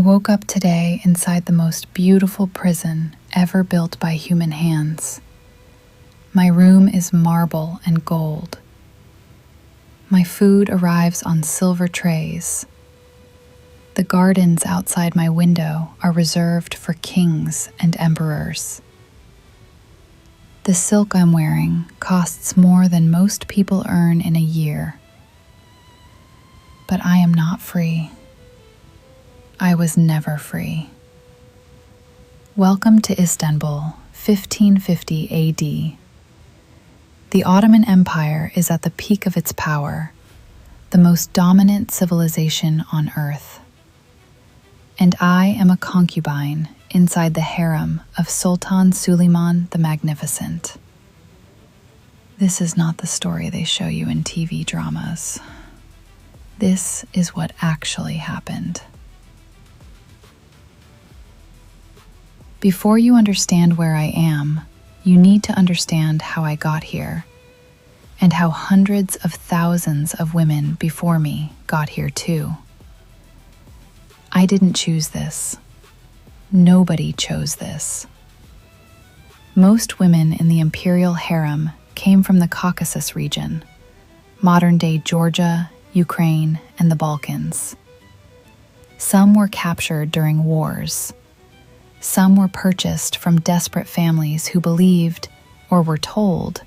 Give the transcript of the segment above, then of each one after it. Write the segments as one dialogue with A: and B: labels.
A: woke up today inside the most beautiful prison ever built by human hands. My room is marble and gold. My food arrives on silver trays. The gardens outside my window are reserved for kings and emperors. The silk I'm wearing costs more than most people earn in a year. But I am not free. I was never free. Welcome to Istanbul, 1550 AD. The Ottoman Empire is at the peak of its power, the most dominant civilization on earth. And I am a concubine inside the harem of Sultan Suleiman the Magnificent. This is not the story they show you in TV dramas. This is what actually happened. Before you understand where I am, you need to understand how I got here, and how hundreds of thousands of women before me got here too. I didn't choose this. Nobody chose this. Most women in the Imperial Harem came from the Caucasus region, modern-day Georgia, Ukraine, and the Balkans. Some were captured during wars. Some were purchased from desperate families who believed, or were told,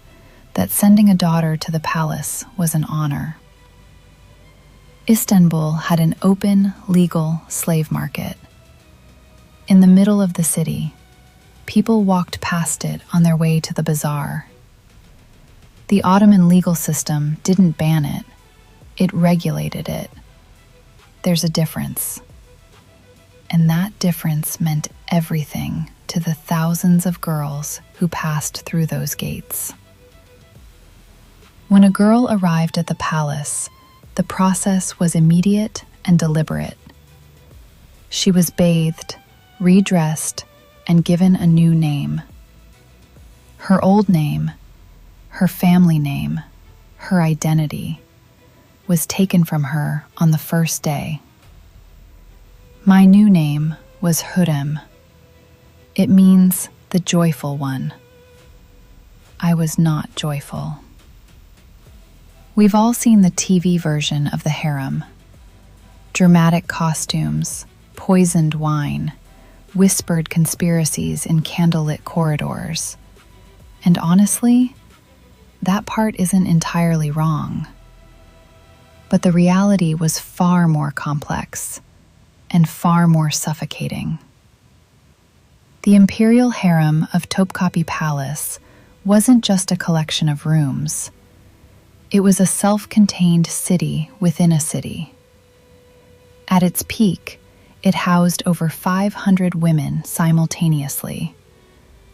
A: that sending a daughter to the palace was an honor. Istanbul had an open, legal slave market. In the middle of the city, people walked past it on their way to the bazaar. The Ottoman legal system didn't ban it, it regulated it. There's a difference. And that difference meant everything to the thousands of girls who passed through those gates. When a girl arrived at the palace, the process was immediate and deliberate. She was bathed, redressed, and given a new name. Her old name, her family name, her identity, was taken from her on the first day. My new name was Hürrem. It means the joyful one. I was not joyful. We've all seen the TV version of the harem. Dramatic costumes, poisoned wine, whispered conspiracies in candlelit corridors. And honestly, that part isn't entirely wrong. But the reality was far more complex and far more suffocating. The Imperial Harem of Topkapi Palace wasn't just a collection of rooms. It was a self-contained city within a city. At its peak, it housed over 500 women simultaneously,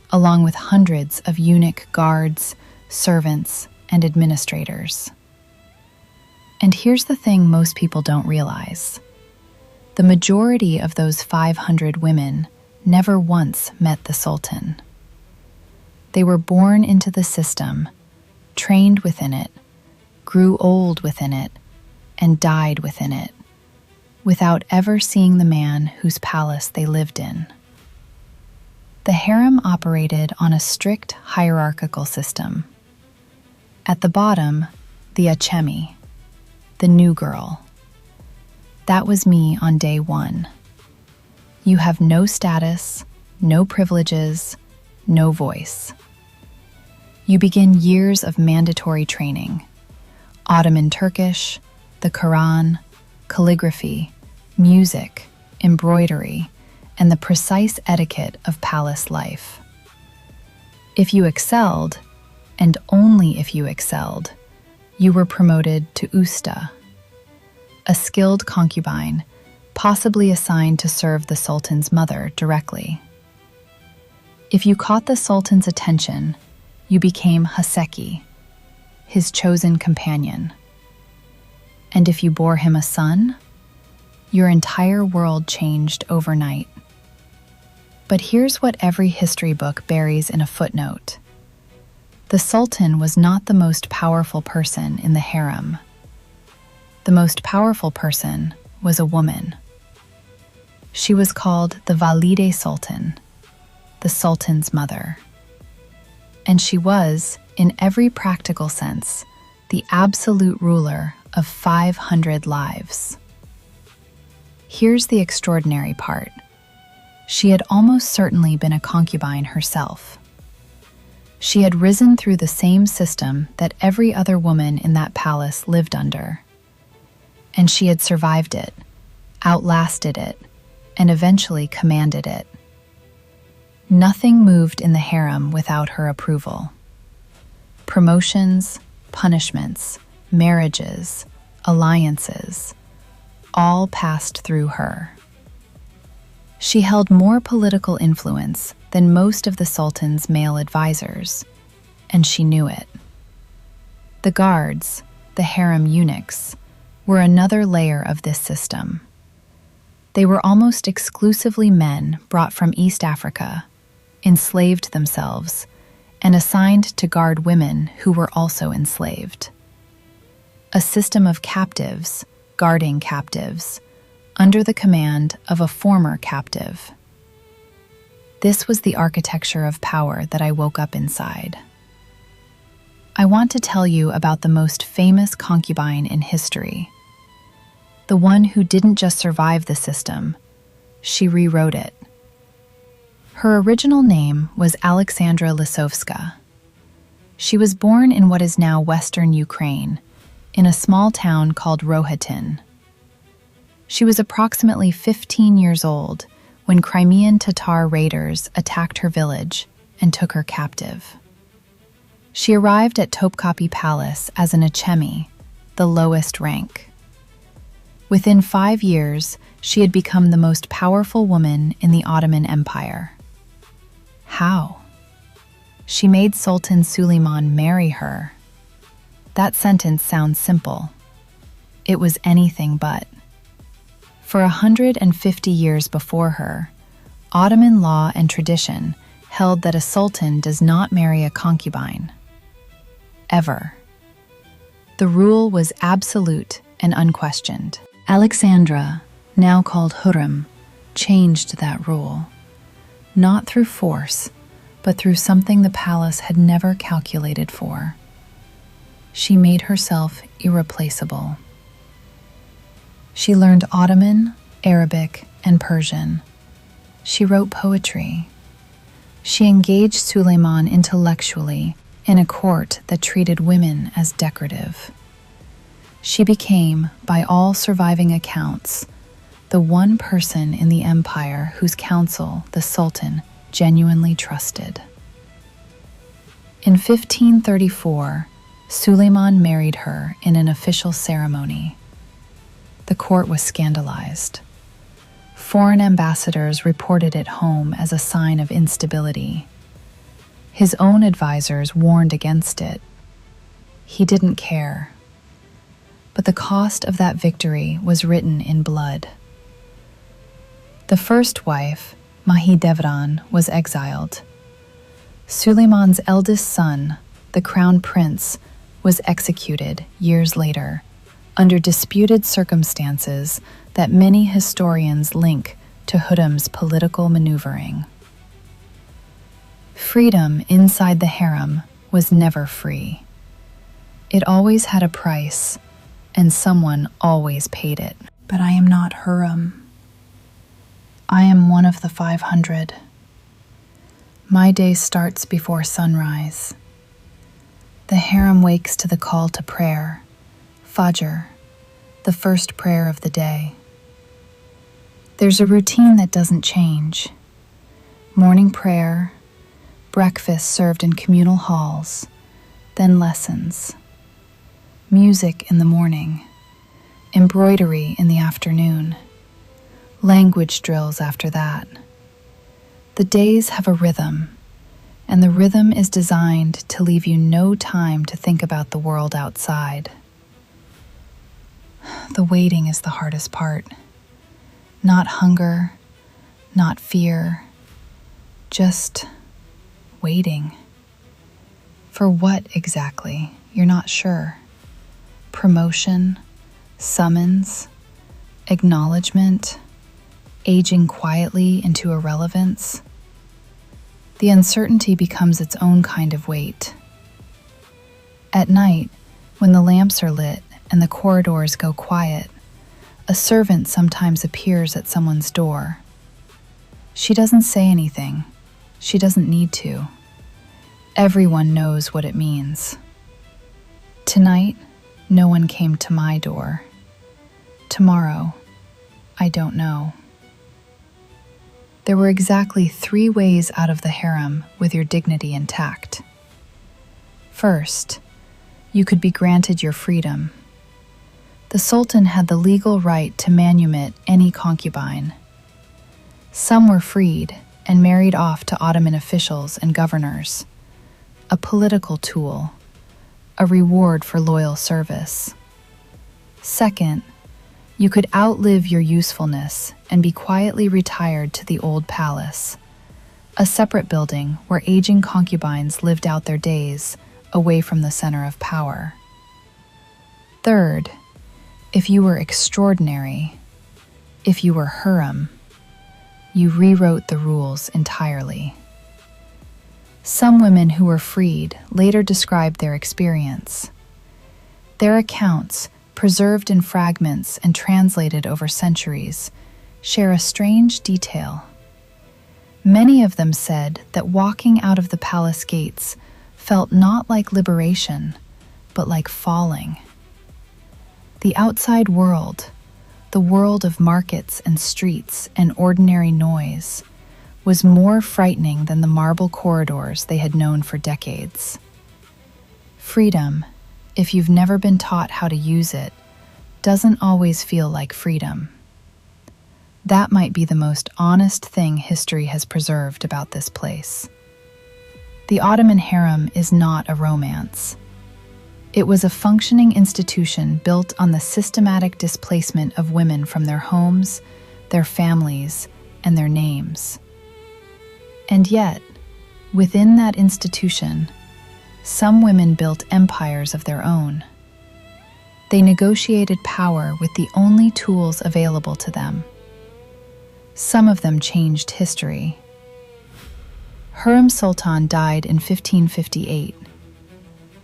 A: along with hundreds of eunuch guards, servants, and administrators. And here's the thing most people don't realize. The majority of those 500 women never once met the Sultan. They were born into the system, trained within it, grew old within it, and died within it, without ever seeing the man whose palace they lived in. The harem operated on a strict hierarchical system. At the bottom, the Achemi, the new girl. That was me on day one. You have no status, no privileges, no voice. You begin years of mandatory training. Ottoman Turkish, the Quran, calligraphy, music, embroidery, and the precise etiquette of palace life. If you excelled, and only if you excelled, you were promoted to usta, a skilled concubine, possibly assigned to serve the Sultan's mother directly. If you caught the Sultan's attention, you became Haseki, his chosen companion. And if you bore him a son, your entire world changed overnight. But here's what every history book buries in a footnote. The Sultan was not the most powerful person in the harem. The most powerful person was a woman. She was called the Valide Sultan, the Sultan's mother. And she was, in every practical sense, the absolute ruler of 500 lives. Here's the extraordinary part. She had almost certainly been a concubine herself. She had risen through the same system that every other woman in that palace lived under. And she had survived it, outlasted it, and eventually commanded it. Nothing moved in the harem without her approval. Promotions, punishments, marriages, alliances, all passed through her. She held more political influence than most of the Sultan's male advisors, and she knew it. The guards, the harem eunuchs, were another layer of this system. They were almost exclusively men brought from East Africa, enslaved themselves, and assigned to guard women who were also enslaved. A system of captives, guarding captives, under the command of a former captive. This was the architecture of power that I woke up inside. I want to tell you about the most famous concubine in history. The one who didn't just survive the system, she rewrote it. Her original name was Alexandra Lisovska. She was born in what is now Western Ukraine, in a small town called Rohatin. She was approximately 15 years old when Crimean Tatar raiders attacked her village and took her captive. She arrived at Topkapi Palace as an achemi, the lowest rank. Within 5 years, she had become the most powerful woman in the Ottoman Empire. How? She made Sultan Suleiman marry her. That sentence sounds simple. It was anything but. For 150 years before her, Ottoman law and tradition held that a sultan does not marry a concubine. Ever. The rule was absolute and unquestioned. Alexandra, now called Hürrem, changed that rule. Not through force, but through something the palace had never calculated for. She made herself irreplaceable. She learned Ottoman, Arabic, and Persian. She wrote poetry. She engaged Suleiman intellectually in a court that treated women as decorative. She became, by all surviving accounts, the one person in the empire whose counsel the Sultan genuinely trusted. In 1534, Suleiman married her in an official ceremony. The court was scandalized. Foreign ambassadors reported it home as a sign of instability. His own advisors warned against it. He didn't care. But the cost of that victory was written in blood. The first wife, Mahidevran, was exiled. Suleiman's eldest son, the crown prince, was executed years later, under disputed circumstances that many historians link to Hürrem's political maneuvering. Freedom inside the harem was never free. It always had a price, and someone always paid it. But I am not Hürrem. I am one of the 500. My day starts before sunrise. The harem wakes to the call to prayer, Fajr, the first prayer of the day. There's a routine that doesn't change. Morning prayer, breakfast served in communal halls, then lessons. Music in the morning, embroidery in the afternoon, language drills after that. The days have a rhythm, and the rhythm is designed to leave you no time to think about the world outside. The waiting is the hardest part. Not hunger, not fear, just waiting. For what exactly? You're not sure. Promotion, summons, acknowledgement, aging quietly into irrelevance. The uncertainty becomes its own kind of weight. At night, when the lamps are lit and the corridors go quiet, a servant sometimes appears at someone's door. She doesn't say anything. She doesn't need to. Everyone knows what it means. Tonight, no one came to my door. Tomorrow, I don't know. There were exactly 3 ways out of the harem with your dignity intact. First, you could be granted your freedom. The Sultan had the legal right to manumit any concubine. Some were freed and married off to Ottoman officials and governors, a political tool, a reward for loyal service. Second, you could outlive your usefulness and be quietly retired to the old palace, a separate building where aging concubines lived out their days away from the center of power. Third, if you were extraordinary, if you were Hürrem, you rewrote the rules entirely. Some women who were freed later described their experience. Their accounts, preserved in fragments and translated over centuries, share a strange detail. Many of them said that walking out of the palace gates felt not like liberation, but like falling. The outside world, the world of markets and streets and ordinary noise, was more frightening than the marble corridors they had known for decades. Freedom, if you've never been taught how to use it, doesn't always feel like freedom. That might be the most honest thing history has preserved about this place. The Ottoman harem is not a romance. It was a functioning institution built on the systematic displacement of women from their homes, their families, and their names. And yet, within that institution, some women built empires of their own. They negotiated power with the only tools available to them. Some of them changed history. Hürrem Sultan died in 1558.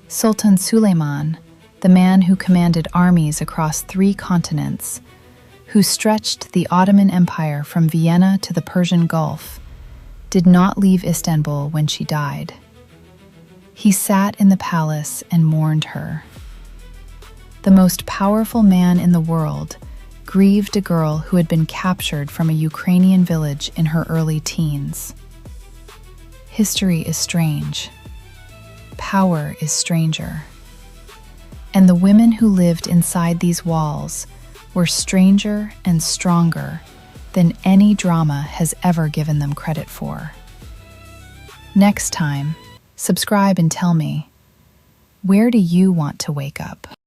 A: Sultan Suleiman, the man who commanded armies across 3 continents, who stretched the Ottoman Empire from Vienna to the Persian Gulf, did not leave Istanbul when she died. He sat in the palace and mourned her. The most powerful man in the world grieved a girl who had been captured from a Ukrainian village in her early teens. History is strange. Power is stranger. And the women who lived inside these walls were stranger and stronger than any drama has ever given them credit for. Next time, subscribe and tell me, where do you want to wake up?